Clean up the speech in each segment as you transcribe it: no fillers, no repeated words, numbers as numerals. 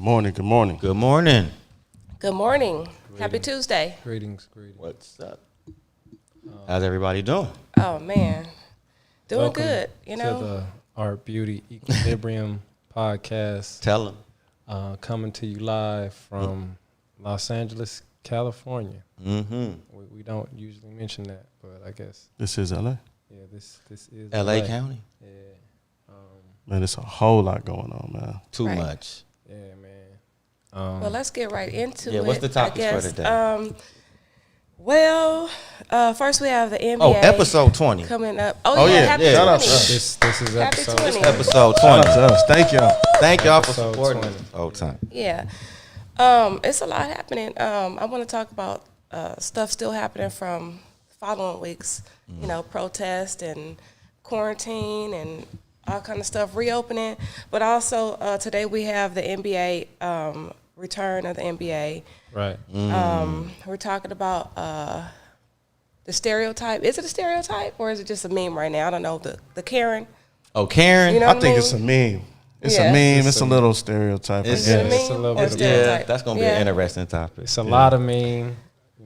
morning. Good morning. Good morning. Good morning. Greetings. Happy Tuesday. Greetings. What's up? How's everybody doing? Oh, man. Doing Welcome good, you know. to the Art Beauty Equilibrium podcast. Tell them. Coming to you live from Los Angeles, California. Mm-hmm. We don't usually mention that, but I guess. This is LA. Yeah, this is LA County. Yeah. Man, there's a whole lot going on, man. Too Right. much. Yeah, man. Well, let's get right into it. Yeah, what's the topic for today? First we have the NBA. Oh, episode 20. coming up. Oh, yeah. Happy Yeah. Shout out 20. to us. This is Happy episode 20. Episode Shout out 20. to us. Thank y'all. Thank y'all for Episode supporting 20. us the whole time. Yeah. It's a lot happening. I want to talk about stuff still happening from following weeks, you know, protest and quarantine and all kind of stuff reopening. But also today we have the NBA, return of the NBA. Right. We're talking about the stereotype. Is it a stereotype or is it just a meme right now? I don't know. The Karen. Oh, Karen. You know I what think mean? it's a meme. It's Yeah. a meme. It's It's a a- little stereotype. It's- I Is it a guess. meme It's a little or bit of- Yeah, stereotype? that's going to be an interesting topic. It's a lot of meme,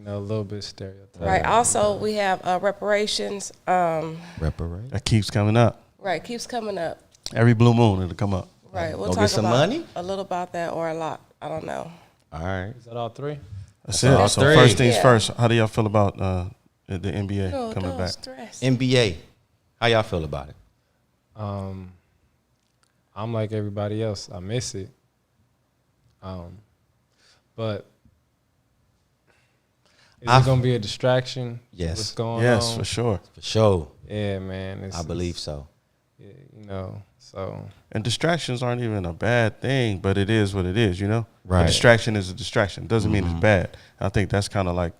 a little bit stereotype. Right. Also, we have reparations. Reparate. That keeps coming up. Right. Keeps coming up. Every blue moon, it'll come up. Right. We'll Gonna talk get some about money? a little about that or a lot. I don't know. All right. Is that all three? That's That's all it. So three. first things Yeah. first, how do y'all feel about the NBA No, coming don't back? stress. NBA. How y'all feel about it? I'm like everybody else. I miss it. But is it gonna be a distraction? Yes. What's going Yes, on? for sure. For sure. Yeah, man. I believe so. Yeah, so And distractions aren't even a bad thing, but it is what it is, you know? Right. A distraction is a distraction. Doesn't mean it's bad. I think that's kind of like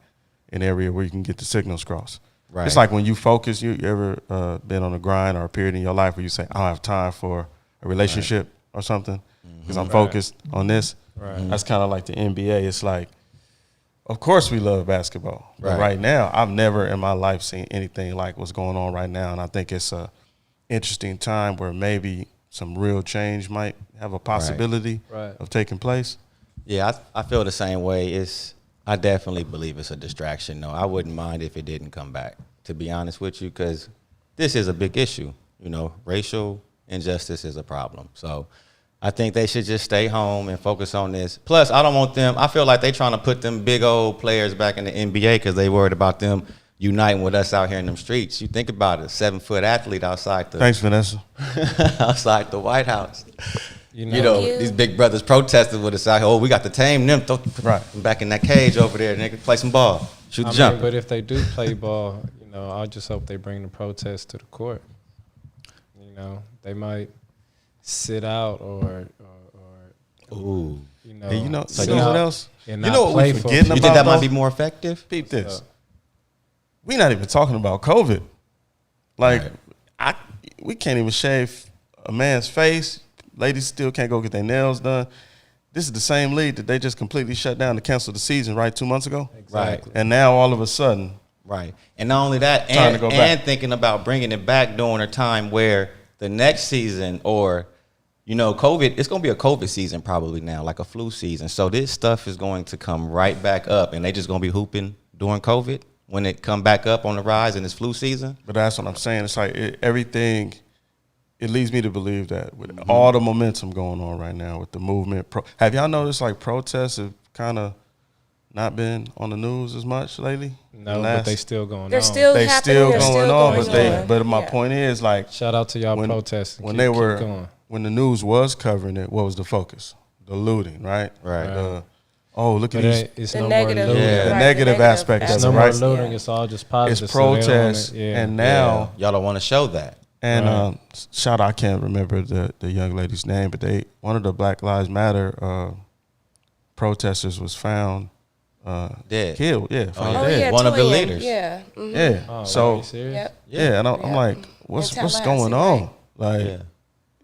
an area where you can get the signals crossed. Right. It's like when you focus, you ever been on a grind or a period in your life where you say, I don't have time for a relationship or something because I'm focused on this. Right. That's kind of like the NBA. It's like, of course we love basketball. But Right. right now, I've never in my life seen anything like what's going on right now. And I think it's a interesting time where maybe some real change might have a possibility Right. of taking place. Yeah, I feel the same way. I definitely believe it's a distraction. No, I wouldn't mind if it didn't come back, to be honest with you, because this is a big issue. You know, racial injustice is a problem. So I think they should just stay home and focus on this. Plus, I don't want them. I feel like they trying to put them big old players back in the NBA because they worried about them uniting with us out here in them streets. You think about it, 7-foot athlete outside the Thanks, Vanessa. outside the White House. you You know, Thank you. these big brothers protested with us out here. Oh, we got to tame them. Right. Back in that cage over there, nigga. Play some ball. Shoot the jump. But if they do play ball, I just hope they bring the protest to the court. They might sit out or Ooh. Hey, you know, So you know what else? and You not know what play we for- forgetting You about, think that might though? be more effective? Peep this. We not even talking about COVID. Like, we can't even shave a man's face. Ladies still can't go get their nails done. This is the same league that they just completely shut down to cancel the season, right, 2 months ago? Exactly. And now all of a sudden, Right. And not only that, Time to and, go back. and thinking about bringing it back during a time where the next season or, COVID, it's going to be a COVID season probably now, like a flu season. So this stuff is going to come right back up, and they just going to be hooping during COVID when it come back up on the rise in this flu season. but that's what I'm saying. It's like everything, it leads me to believe that with all the momentum going on right now with the movement. Have y'all noticed like protests have kind of not been on the news as much lately? No, but they still going They're on. still They happening. still They're going still on, going but my Yeah. point is like Shout out to y'all when, protesting. when Keep- they keep were going. when the news was covering it, what was the focus? The looting, right? Right. Look at But these. it's The no negative, more looting. Yeah. The right, negative aspect of It's it, no more right? looting. Yeah. It's all just positive. It's so they don't wanna- protests, yeah. and now Y'all don't want to show that. and Right. shout out, I can't remember the young lady's name, but one of the Black Lives Matter protesters was found Dead. killed. Yeah, found Oh dead. yeah, One of the twin. leaders. Yeah. Mhm. Yeah. Oh, are So you serious? Yep. yeah, and I'm Yeah. like, what's In Tallahassee, going on? right. Like,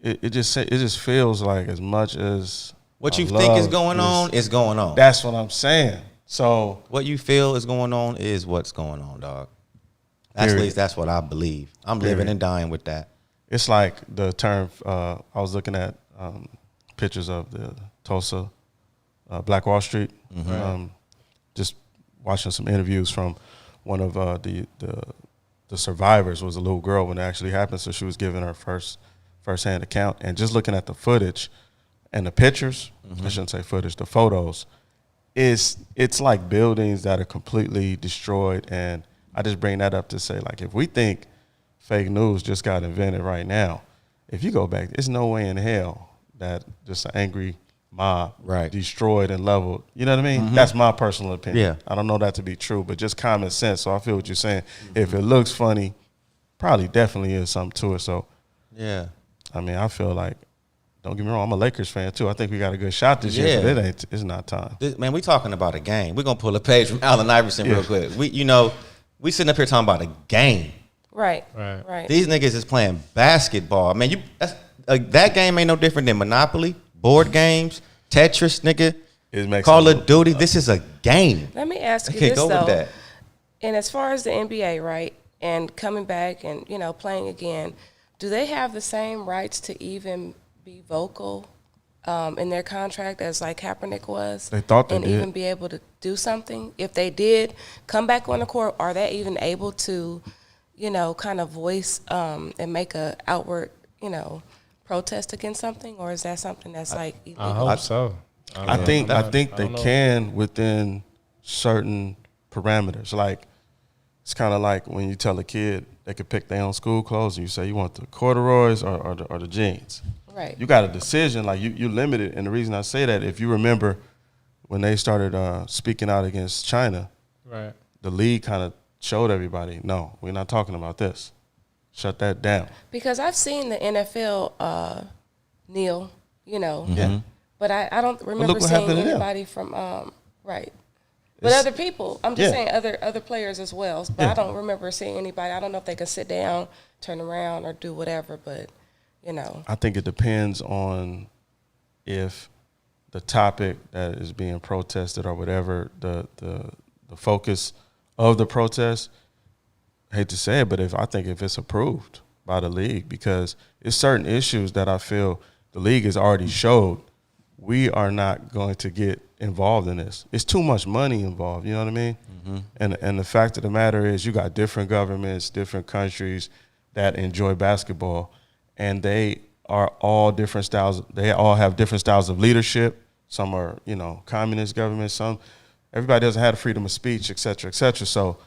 Yeah. it just feels like as much as What I you think is love going this- on is going on. That's what I'm saying. So What you feel is going on is what's going on, dog. At Period. least that's what I believe. I'm living Period. and dying with that. it's like the term. I was looking at pictures of the Tulsa Black Wall Street. Just watching some interviews from one of the survivors was a little girl when it actually happened, so she was giving her first-hand account. And just looking at the footage and the pictures, I shouldn't say footage, the photos, it's like buildings that are completely destroyed. And I just bring that up to say, like, if we think fake news just got invented right now, if you go back, there's no way in hell that just an angry mob destroyed and leveled. You know what I mean? That's my personal opinion. Yeah. I don't know that to be true, but just common sense. So I feel what you're saying. If it looks funny, probably definitely is something to it. So, Yeah. I mean, I feel like, don't get me wrong, I'm a Lakers fan too. I think we got a good shot this year, but it's not time. Man, we talking about a game. We're going to pull a page from Allen Iverson real quick. We sitting up here talking about a game. Right. These niggas is playing basketball. Man, that game ain't no different than Monopoly, board games, Tetris, nigga, Call of Duty. This is a game. Let me ask you Okay, this, go though. with that. And as far as the NBA, right, and coming back and, playing again, do they have the same rights to even be vocal in their contract as like Kaepernick was? They thought they and did. even be able to do something? If they did come back on the court, are they even able to, kind of voice and make a outward, protest against something? Or is that something that's like illegal? I hope so. I think they can within certain parameters. Like, it's kind of like when you tell a kid they could pick their own school clothes and you say you want the corduroys or the jeans. Right. You got a decision, like you limited. And the reason I say that, if you remember when they started speaking out against China, Right. the league kind of showed everybody, no, we're not talking about this. Shut that down. Because I've seen the NFL kneel, Yeah. but I don't remember look what seeing happened to them. anybody from right. But other people, I'm just saying other players as well. But I don't remember seeing anybody. I don't know if they can sit down, turn around, or do whatever. But I think it depends on if the topic that is being protested or whatever the focus of the protest. I hate to say it, but I think if it's approved by the league, because it's certain issues that I feel the league has already showed we are not going to get involved in this. It's too much money involved, you know what I mean? And the fact of the matter is, you got different governments, different countries that enjoy basketball, and they are all different styles. They all have different styles of leadership. Some are, communist governments. Everybody doesn't have the freedom of speech, et cetera, et cetera. So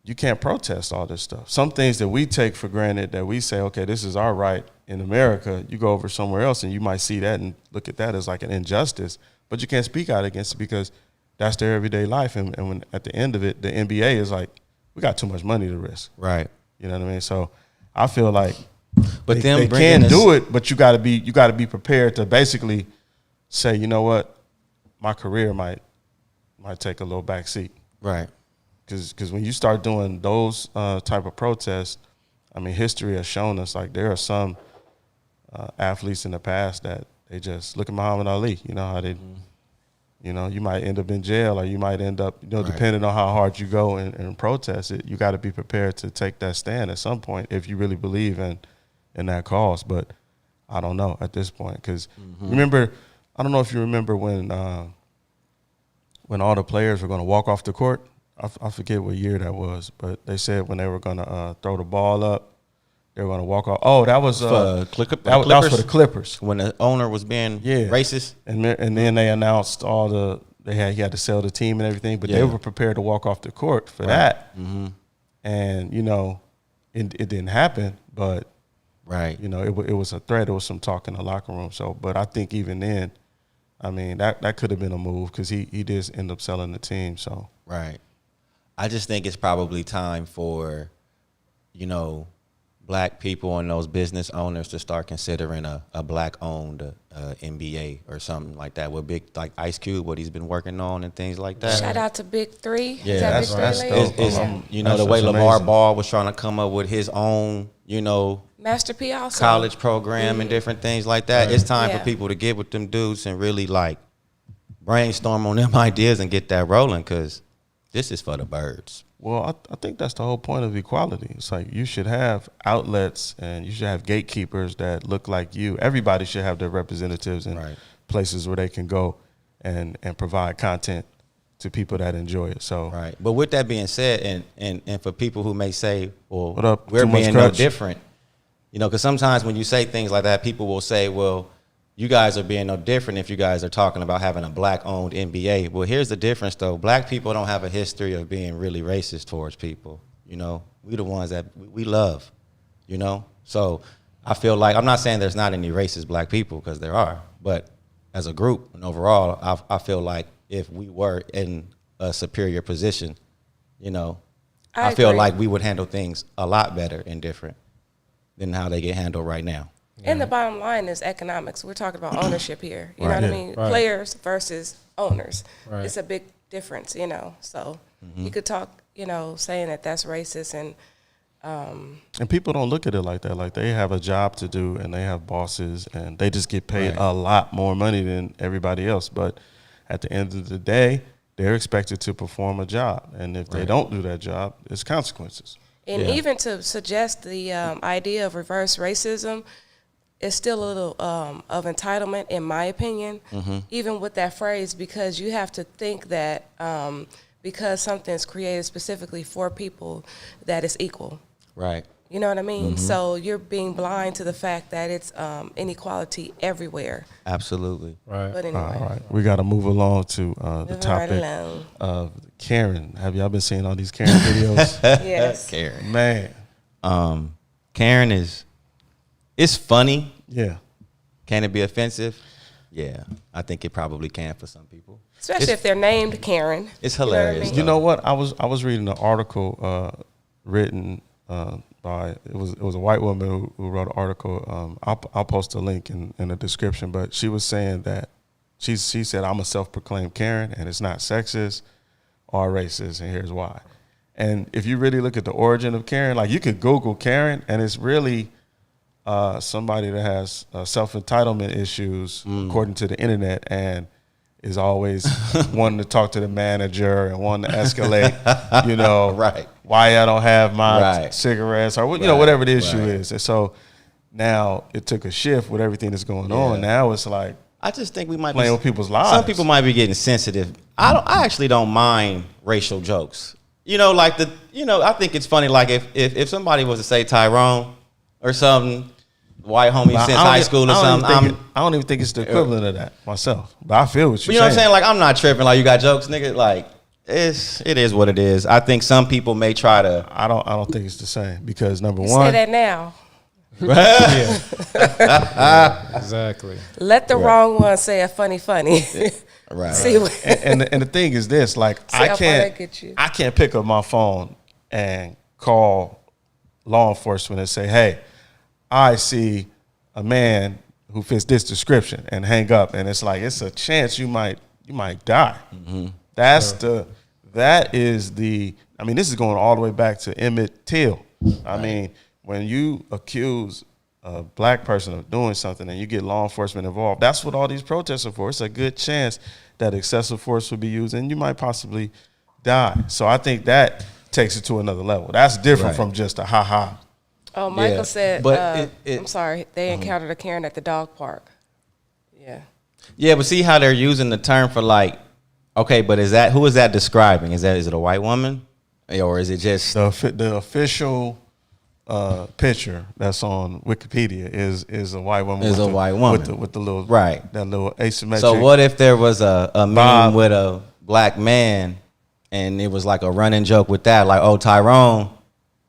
you can't protest all this stuff. Some things that we take for granted, that we say, okay, this is our right in America, you go over somewhere else and you might see that and look at that as like an injustice, but you can't speak out against it because that's their everyday life. And when at the end of it, the NBA is like, we got too much money to risk. Right. You know what I mean? So I feel like But they can do it, but you got to be prepared to basically say, you know what, my career might take a little back seat. Right. Because when you start doing those type of protests, I mean, history has shown us, like, there are some athletes in the past that they just look at Muhammad Ali. You know how they, you might end up in jail, or you might end up, depending on how hard you go and protest it. You got to be prepared to take that stand at some point if you really believe in that cause. But I don't know at this point, because remember, I don't know if you remember when all the players were going to walk off the court. I forget what year that was, but they said when they were going to throw the ball up, they were going to walk off. Oh, that was that was for the Clippers, when the owner was being racist, and then they announced he had to sell the team and everything, but they were prepared to walk off the court for that, and it didn't happen, but it was a threat. It was some talk in the locker room. So, but I think even then, I mean, that could have been a move, because he did end up selling the team. So right. I just think it's probably time for, black people and those business owners to start considering a black-owned NBA or something like that, with big, like Ice Cube, what he's been working on and things like that. Shout out to Big Three. Yeah, Is that that's Big dope. Three? The way LeVar Ball was trying to come up with his own, Master P also. college program and different things like that. It's time for people to get with them dudes and really, like, brainstorm on them ideas and get that rolling, because this is for the birds. Well, I think that's the whole point of equality. It's like, you should have outlets and you should have gatekeepers that look like you. Everybody should have their representatives in places where they can go and provide content to people that enjoy it. So Right. But with that being said, and for people who may say, well, What up? we're Too much being no crutch? different, you know, because sometimes when you say things like that, people will say, well, you guys are being no different if you guys are talking about having a black-owned NBA. Well, here's the difference, though. Black people don't have a history of being really racist towards people. You know, we the ones that we love, you know. So I feel like, I'm not saying there's not any racist black people, because there are, but as a group and overall, I feel like if we were in a superior position, you know, I feel agree. like we would handle things a lot better and different than how they get handled right now. And the bottom line is economics. We're talking about ownership here. You know what I mean? Right. Players versus owners. Right. It's a big difference, you know. So you could talk, you know, saying that that's racist and people don't look at it like that. Like, they have a job to do and they have bosses and they just get paid Right. a lot more money than everybody else. But at the end of the day, they're expected to perform a job. And if they don't do that job, there's consequences. And Yeah. even to suggest the idea of reverse racism is still a little of entitlement, in my opinion, even with that phrase, because you have to think that because something is created specifically for people, that it's equal. Right. You know what I mean? So you're being blind to the fact that it's inequality everywhere. Absolutely. Right. But anyway, All right. We got to move along to the moving right topic along. of Karen. Have y'all been seeing all these Karen videos? Yes. Karen. Man. Karen it's funny. Yeah. Can it be offensive? Yeah, I think it probably can for some people. Especially if they're named Karen. It's You know what I hilarious. mean? You know what? I was reading an article written by it was a white woman who wrote an article. I'll post a link in the description. But she was saying that she said, I'm a self-proclaimed Karen, and it's not sexist or racist, and here's why. And if you really look at the origin of Karen, like, you could Google Karen, and it's really somebody that has self-entitlement issues, according to the internet, and is always wanting to talk to the manager and wanting to escalate, you know, Right. why I don't have my Right. cigarettes, or, you know, Right. whatever the issue Right. is. And so now it took a shift with everything that's going Yeah. on. Now it's like I just think we might playing be, with people's lives. Some people might be getting sensitive. I actually don't mind racial jokes. You know, like I think it's funny. Like if somebody was to say Tyrone or something, white homie But since I don't high e- school or I don't even something, think I don't even think it's the equivalent of that myself. But I feel what you're you know what I'm saying. saying? Like, I'm not tripping. Like, you got jokes, nigga. Like, it is what it is. I think some people may try to. I don't think it's the same because number You one, say that now. Exactly. Let the wrong one say a funny. Right. See what and the thing is this, like, See how far that gets you. I can't pick up my phone and call law enforcement and say, hey, I see a man who fits this description, and hang up. And it's like, it's a chance you might die. That is the, I mean, this is going all the way back to Emmett Till. I mean, when you accuse a black person of doing something and you get law enforcement involved, that's what all these protests are for. It's a good chance that excessive force will be used and you might possibly die. So I think that takes it to another level. That's different Right. from just a ha-ha. Oh, Michael Yeah, said, but I'm sorry, they encountered a Karen at the dog park. Yeah. Yeah, but see how they're using the term for, like, okay, but who is that describing? Is it a white woman, or is it just The official picture that's on Wikipedia is a white woman. Is a white woman. with the little Right. that little asymmetric. So what if there was a meme Bob. with a black man, and it was like a running joke with that, like, oh, Tyrone.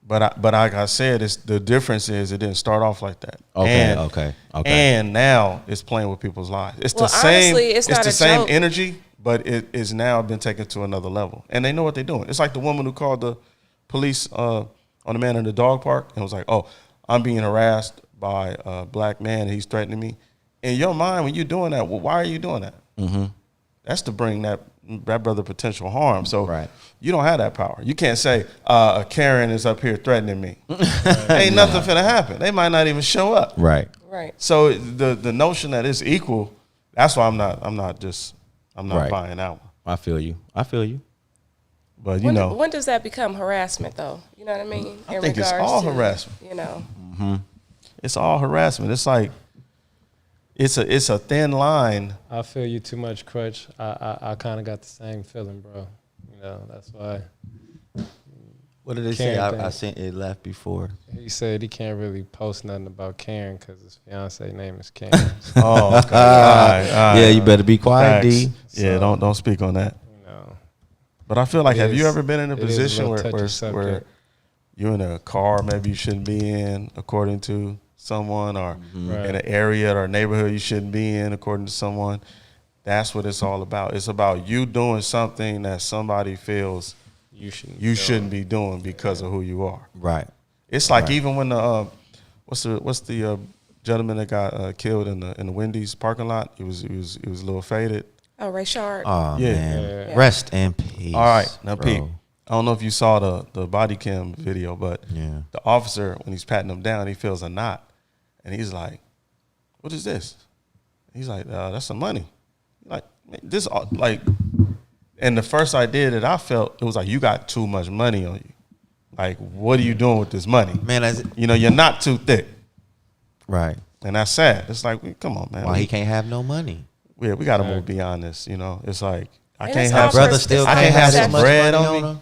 But like I said, the difference is it didn't start off like that. Okay, And- okay. And now it's playing with people's lives. It's Well, the same. honestly, it's not the a same joke. energy, but it is now been taken to another level. And they know what they're doing. It's like the woman who called the police on the man in the dog park and was like, "Oh, I'm being harassed by a black man. And he's threatening me." In your mind, when you're doing that, well, why are you doing that? Mm-hmm. That's to bring that brother potential harm. So Right. you don't have that power. You can't say a Karen is up here threatening me. Ain't nothing finna happen. They might not even show up. Right. Right. So the notion that it's equal, that's why I'm not Right. buying that one. I feel you. But you know, When does that become harassment, though? You know what I mean? I think it's all harassment. You know. It's all harassment. It's like it's a thin line. I feel you too much, Crutch. I kind of got the same feeling, bro. You know, that's why. What did they say? I sent it left before. He said he can't really post nothing about Karen because his fiance name is Karen. Oh, okay. All right. Yeah, you better be quiet, Facts. D. Yeah, So, don't speak on that. You know, But I feel like, It have you is- ever been in a it is a position little touchy where subject. you're in a car maybe you shouldn't be in, according to someone, or Right. in an area or neighborhood you shouldn't be in, according to someone? That's what it's all about. It's about you doing something that somebody feels you shouldn't. you shouldn't be doing because of who you are. Right. It's like Right. even when the what's the gentleman that got killed in the Wendy's parking lot? He was a little faded. Oh, Ray Shard. Oh, Yeah. man. Yeah. Rest in peace. All right, now bro. Pete. I don't know if you saw the body cam video, but Yeah. the officer, when he's patting him down, he feels a knot, and he's like, "What is this?" He's like, "That's some money." Like this, like, and the first idea that I felt, it was like, you got too much money on you. Like, what are you doing with this money? Man, that's You know, you're not too thick, right. and that's sad. It's like, come on, man. Why he can't have no money? Yeah, we got to move beyond this. You know, it's like I And can't it's have all Brother pers- still it's I all can't have some perception. bread money on me. him.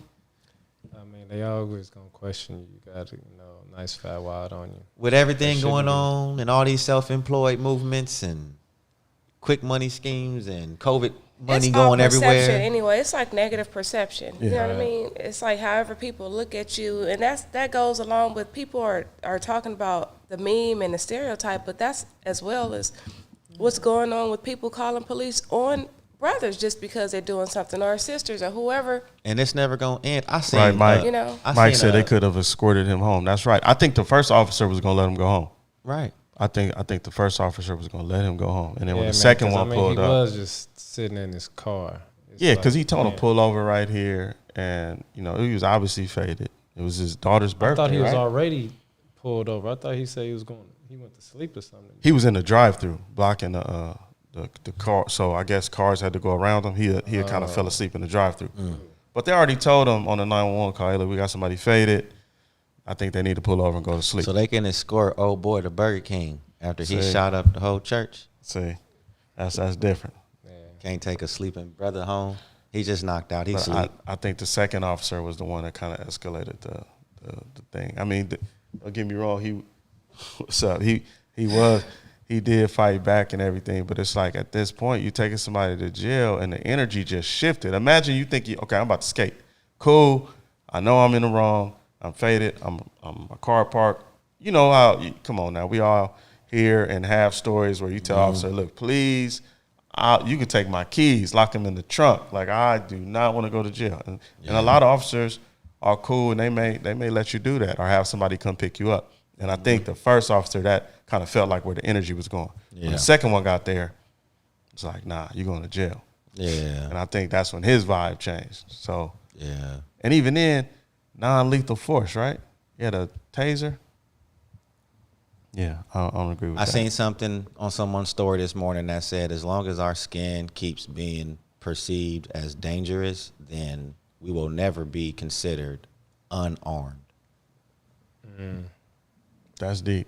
I mean, they always gonna question you. You got a nice fat wad on you. With everything That going shouldn't be. on and all these self-employed movements and quick money schemes and COVID money It's all going perception everywhere. anyway. It's like negative perception. You know what I Yeah. mean? It's like however people look at you, and that goes along with people are talking about the meme and the stereotype, but that's as well as what's going on with people calling police on brothers just because they're doing something, or sisters, or whoever. And it's never going to end. I seen, Right, Mike. You know. I Mike seen, said they could have escorted him home. That's right. I think the first officer was gonna let him go home. Right. I think the first officer was gonna let him go home, and then when Yeah, the man, second 'cause, one I mean, pulled he up, was just sitting in his car. It's yeah, like, because he told him man, pull over right here, and you know he was obviously faded. It was his daughter's birthday. I thought he was right? already pulled over. I thought he said he was going. He went to sleep or something. He was in the drive-through blocking the car, so I guess cars had to go around him. He had kind of fell asleep in the drive-through, but they already told him on the 911 call, "Hey, look, we got somebody faded. I think they need to pull over and go to sleep." So they can escort old boy to Burger King after he See. shot up the whole church. See, that's different. Yeah. Can't take a sleeping brother home. He just knocked out. He But sleep. I think the second officer was the one that kind of escalated the thing. I mean, don't get me wrong. What's up? He did fight back and everything. But it's like at this point, you taking somebody to jail and the energy just shifted. Imagine you think, okay, I'm about to skate. Cool. I know I'm in the wrong. I'm faded. I'm a car parked. You know how? Come on now. We all hear and have stories where you tell officer, look, please. You could take my keys, lock them in the trunk. Like, I do not want to go to jail. And a lot of officers are cool, and they may let you do that or have somebody come pick you up. And I think the first officer, that kind of felt like where the energy was going. When Yeah. the second one got there, it's like, nah, you're going to jail. Yeah. And I think that's when his vibe changed. So, Yeah. and even then, non-lethal force, right? Yeah, the taser. Yeah, I don't agree with I that. seen something on someone's story this morning that said as long as our skin keeps being perceived as dangerous, then we will never be considered unarmed. That's deep.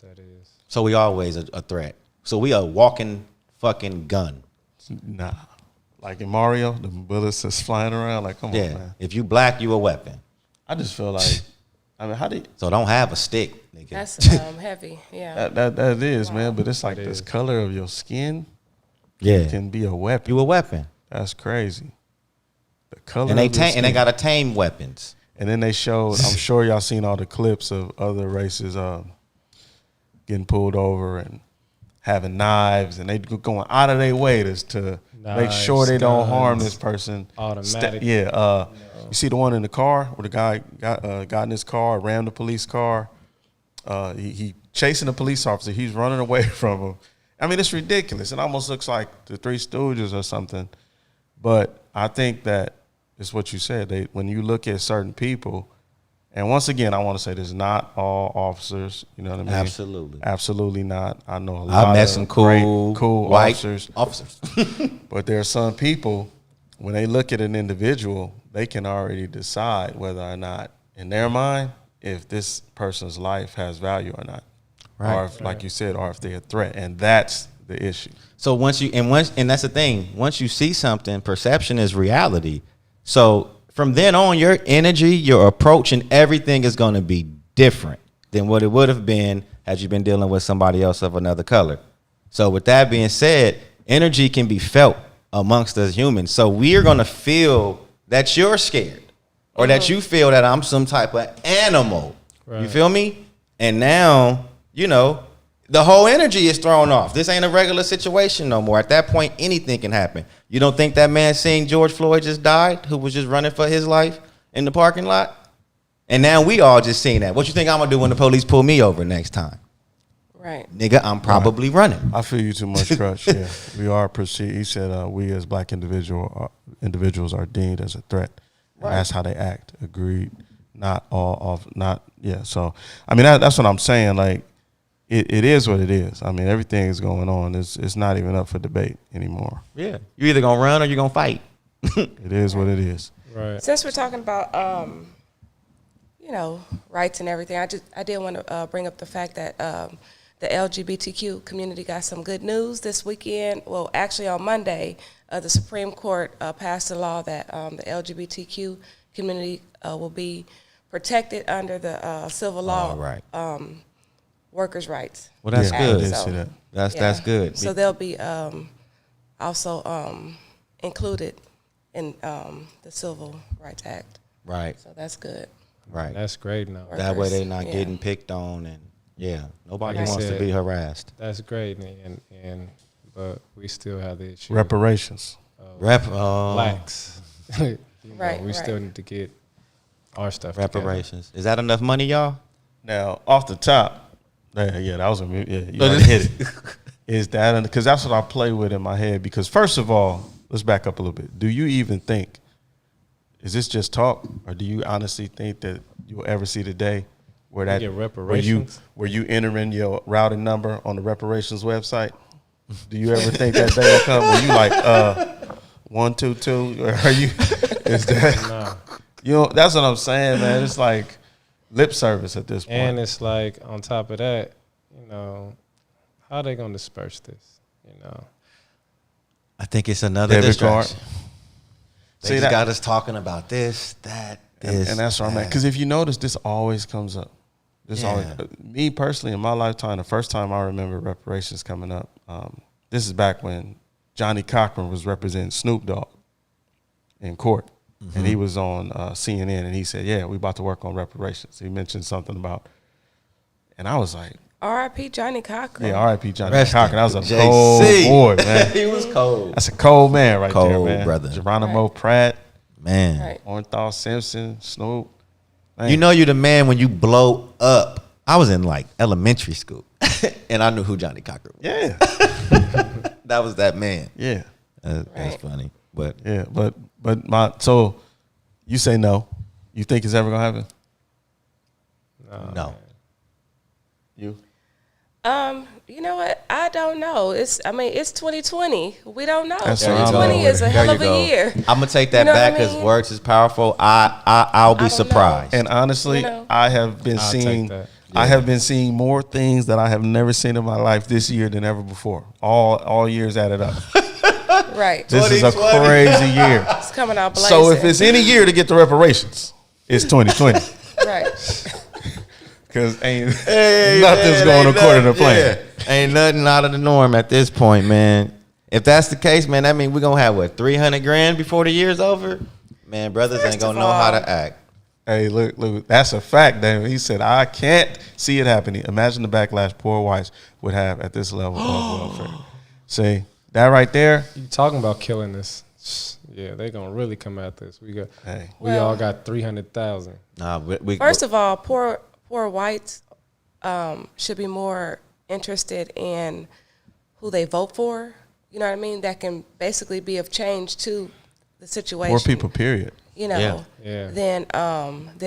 That is. So we always a threat. So we a walking fucking gun. Nah. Like in Mario, the bullets just flying around. Like, come on, Yeah. man. If you black, you a weapon. I just feel like, I mean, how do you, So don't have a stick, nigga. That's heavy. Yeah. that is, man, but it's like That this is. color of your skin yeah. can be a weapon. You a weapon. That's crazy. The color And they of your and they skin. gotta tame weapons. And then they showed, I'm sure y'all seen all the clips of other races getting pulled over and having knives, and they going out of their way to make sure they don't harm this person. Automatic. You see the one in the car where the guy got in his car, rammed the police car. He chasing the police officer. He's running away from him. I mean, it's ridiculous. It almost looks like the Three Stooges or something. But I think that it's what you said. When you look at certain people, and once again, I want to say this: not all officers. You know what I mean? Absolutely. Absolutely not. I know a lot I met of some great, cool white officers. But there are some people, when they look at an individual, they can already decide whether or not, in their mind, if this person's life has value or not. Right. Or if, like you said, or if they're a threat. And that's the issue. So and that's the thing. Once you see something, perception is reality. So from then on, your energy, your approach, and everything is going to be different than what it would have been had you been dealing with somebody else of another color. So with that being said, energy can be felt amongst us humans. So we're going to feel that you're scared or that you feel that I'm some type of animal. Right. You feel me? And now, the whole energy is thrown off. This ain't a regular situation no more. At that point, anything can happen. You don't think that man seeing George Floyd just died, who was just running for his life in the parking lot? And now we all just seen that. What you think I'm going to do when the police pull me over next time? Right. Nigga, I'm probably running. I feel you too much, Crush. Yeah, we are perceived. He said we as black individuals are deemed as a threat. Right. That's how they act. Agreed. Not all of, not, yeah. So, I mean, that's what I'm saying. Like, it is what it is. I mean, everything is going on. It's not even up for debate anymore. Yeah. You either going to run or you're going to fight. It is what it is. Right. Since we're talking about, rights and everything, I did want to bring up the fact that the LGBTQ community got some good news this weekend. Well, actually on Monday, the Supreme Court passed a law that the LGBTQ community will be protected under the civil law. Right. Workers' rights. Well, that's good. So, that's good. So they'll be also included in the Civil Rights Act. Right. So that's good. Right. That's great now. That way they're not getting picked on and nobody wants to be harassed. That's great, but we still have the issue. Reparations. Blacks. Right. Still need to get our stuff Reparations. together. Is that enough money, y'all? Now, off the top, yeah, that was you already hit it. Is that, because that's what I play with in my head. Because first of all, let's back up a little bit. Do you even think, is this just talk, or do you honestly think that you'll ever see the day where that where you entering your routing number on the reparations website? Do you ever think that day will come where you like 122? Or are you? Is that? No. That's what I'm saying, man. It's like lip service at this point. And it's like on top of that, how are they gonna disperse this? I think it's another debit distraction. card. They just got us talking about this, that, this, and that's where I'm at. Because if you notice, this always comes up. Me personally, in my lifetime, the first time I remember reparations coming up, this is back when Johnny Cochran was representing Snoop Dogg in court. Mm-hmm. And he was on CNN, and he said, yeah, we about to work on reparations. He mentioned something about, and I was like, R.I.P. Johnny Cochran. yeah, R.I.P. Johnny Cochran. That was a JC. cold boy, man. He was cold. That's a cold man right there, man. Brother. Geronimo Pratt. Man. Right. Orenthal Simpson, Snoop. Man. You're the man when you blow up. I was in like elementary school, and I knew who Johnny Cochran was. Yeah. That was that man. Yeah. That's funny. But yeah, so you say no. You think it's ever gonna happen? No. You? You know what? I don't know. It's 2020. We don't know. That's 2020 is a hell of a year. I'm gonna take that back because words is powerful. I'll be surprised. And honestly, I have been seeing. I have been seeing more things that I have never seen in my life this year than ever before. All years added up. Right. This is a crazy year. It's coming out blazing. So if it's any year to get the reparations, it's 2020. Right. Because nothing's going according to plan. Yeah. Ain't nothing out of the norm at this point, man. If that's the case, man, that means we're gonna have $300,000 before the year's over. Man, brothers ain't gonna know how to act. Hey, look, that's a fact, David. He said, I can't see it happening. Imagine the backlash poor whites would have at this level of welfare. See, that right there. You talking about killing this. Yeah, they going to really come at this. We all got 300,000. Nah, First of all, poor whites should be more interested in who they vote for. You know what I mean? That can basically be of change to the situation. Poor people, period. Than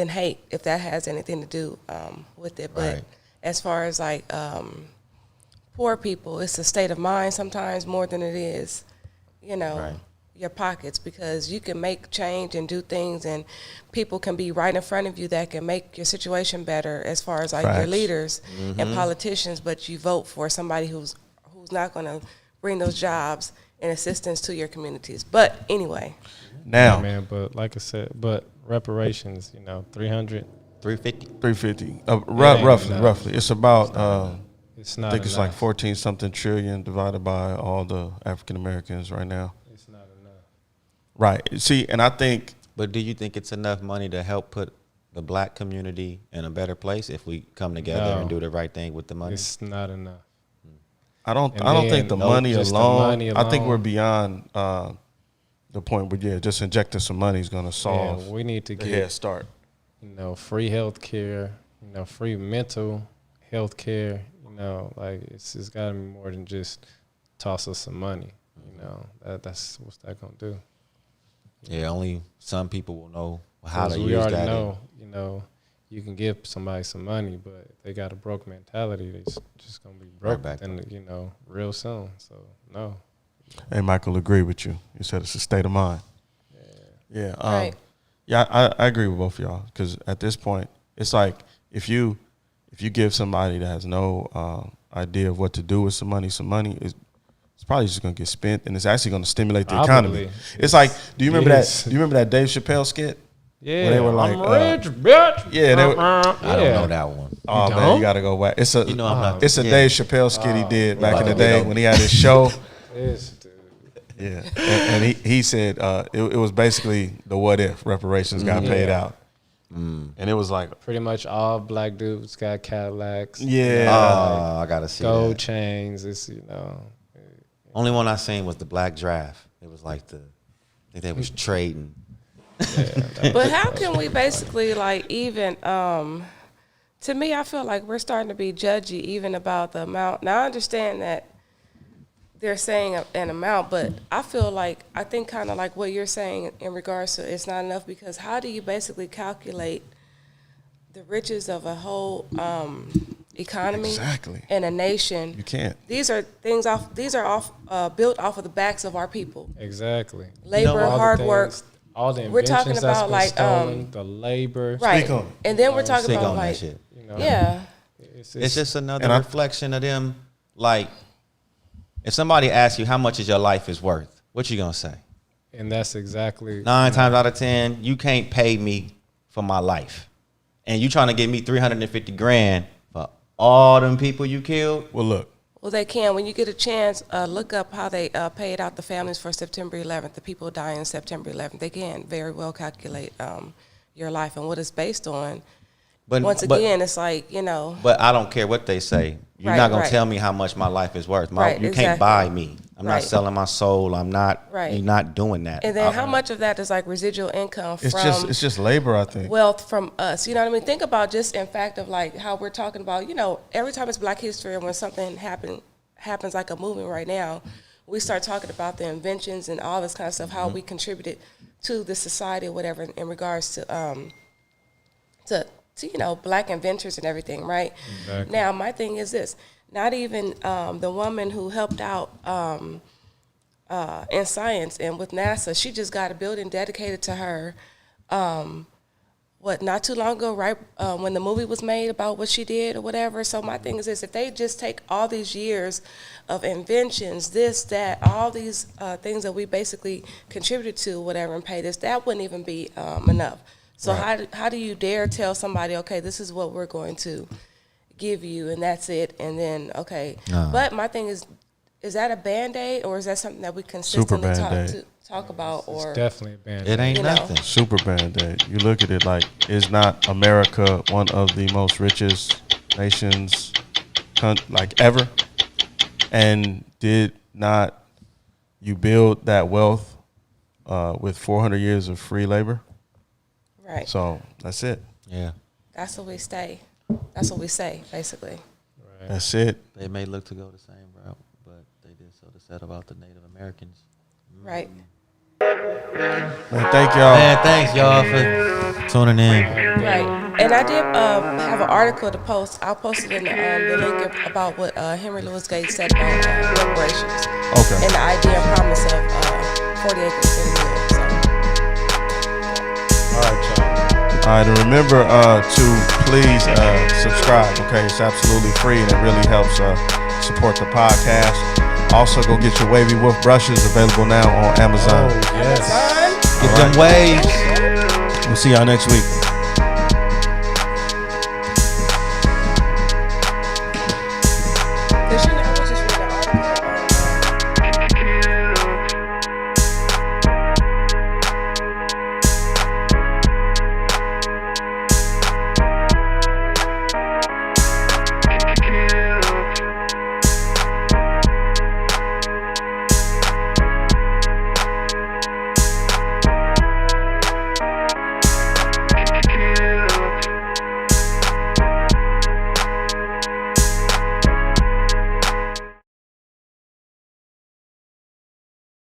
hate, if that has anything to do with it. But as far as like poor people, it's a state of mind sometimes more than it is, your pockets, because you can make change and do things, and people can be right in front of you that can make your situation better as far as like your leaders and politicians, but you vote for somebody who's who's not going to bring those jobs and assistance to your communities. But anyway. Now, Yeah, man, but like I said, but reparations, 300. 350. 350. ain't Roughly. It's about, It's not I think it's enough. like 14 something trillion divided by all the African Americans right now. It's not enough. Right. See, and I think, But do you think it's enough money to help put the black community in a better place if we come together and do the right thing with the money? It's not enough. I don't And think the then, money just the alone, money I think alone. we're beyond the point where, just injecting some money is going to solve We need to the get, head start. free health care, free mental health care. Like it's got to be more than just toss us some money. That's what's that gonna do? Yeah, only some people will know how to 'Cause we use already that. know, you can give somebody some money, but if they got a broke mentality, they just gonna be broke back and real soon. So no. Hey, Michael, agree with you. You said it's a state of mind. Yeah. Right. Yeah, I agree with both of y'all because at this point, it's like if you give somebody that has no idea of what to do with some money is it's probably just going to get spent, and it's actually going to stimulate the economy. Probably. It's like, do you remember Yes. that? Do you remember that Dave Chappelle skit? Yeah, Where they were like, I'm rich, bitch. yeah, they were- I don't know that one. Oh man, don't? you got to go back. It's a You know I'm not- it's a yeah. Dave Chappelle skit he did back in the Like, day when he had his show. This dude. Yeah, and he said it was basically the what if reparations got paid out, and it was like, Pretty much all black dudes got Cadillacs. yeah, Oh, I gotta see Gold that. chains. It's Only one I seen was the Black Draft. It was like I think they was trading. But how can we basically even to me, I feel like we're starting to be judgy even about the amount. Now I understand that they're saying an amount, but I think kind of like what you're saying in regards to it's not enough, because how do you basically calculate the riches of a whole economy Exactly. and a nation? you can't. These are built off of the backs of our people. exactly. Labor, all the hard work. things- All the We're inventions talking that's about, been like, stolen, the labor. Right. Speak on it. And then we're talking Stick about on that like, shit. yeah. It's just another And I- reflection of them. Like, if somebody asks you how much is your life is worth, what you gonna say? And that's exactly 9 times out of 10, you can't pay me for my life, and you trying to give me $350,000 for all them people you killed. Well, look, Well, they can. When you get a chance, look up how they paid out the families for September 11th, the people dying on September 11th. They can very well calculate your life and what it's based on. But Once again, it's like, but I don't care what they say. You're Right, not gonna right. tell me how much my life is worth. Right, You can't exactly. buy me. I'm not Right. selling my soul. I'm not. Right. You're not doing that. and then how much of that is like residual income it's from just labor, I think. wealth from us? You know what I mean? Think about just in fact of like how we're talking about, every time it's Black History and when something happens like a movement right now, we start talking about the inventions and all this kind of stuff, how we contributed to the society or whatever in regards to Black inventors and everything, right? Exactly. Now, my thing is this: not even the woman who helped out in science and with NASA, she just got a building dedicated to her. Not too long ago, right when the movie was made about what she did or whatever. So my thing is this: if they just take all these years of inventions, this, that, all these things that we basically contributed to, whatever, and pay this, that wouldn't even be enough. So how do you dare tell somebody, okay, this is what we're going to give you, and that's it, and then okay. But my thing is that a Band-Aid, or is that something that we consistently Band-Aid. talk about? Or it's definitely a band. It ain't you know. nothing. Super Band-Aid. You look at it like, is not America one of the most richest nations ever? And did not you build that wealth with 400 years of free labor? right. So that's it. Yeah. That's what we say. That's what we say, basically. Right. That's it. They may look to go the same route, but they did so to set about the Native Americans. Right. Man, thank y'all. Man, thanks y'all for tuning in. Right. And I did have an article to post. I'll post it in the link about what Henry Louis Gates said about reparations. Okay. And the idea and promise of 40 acres to the Mule. So. All right, y'all. All right, and remember to please subscribe. Okay, it's absolutely free, and it really helps support the podcast. Also, go get your Wavy Wolf brushes, available now on Amazon. Oh, yes. Amazon. Get them waves. We'll see y'all next week.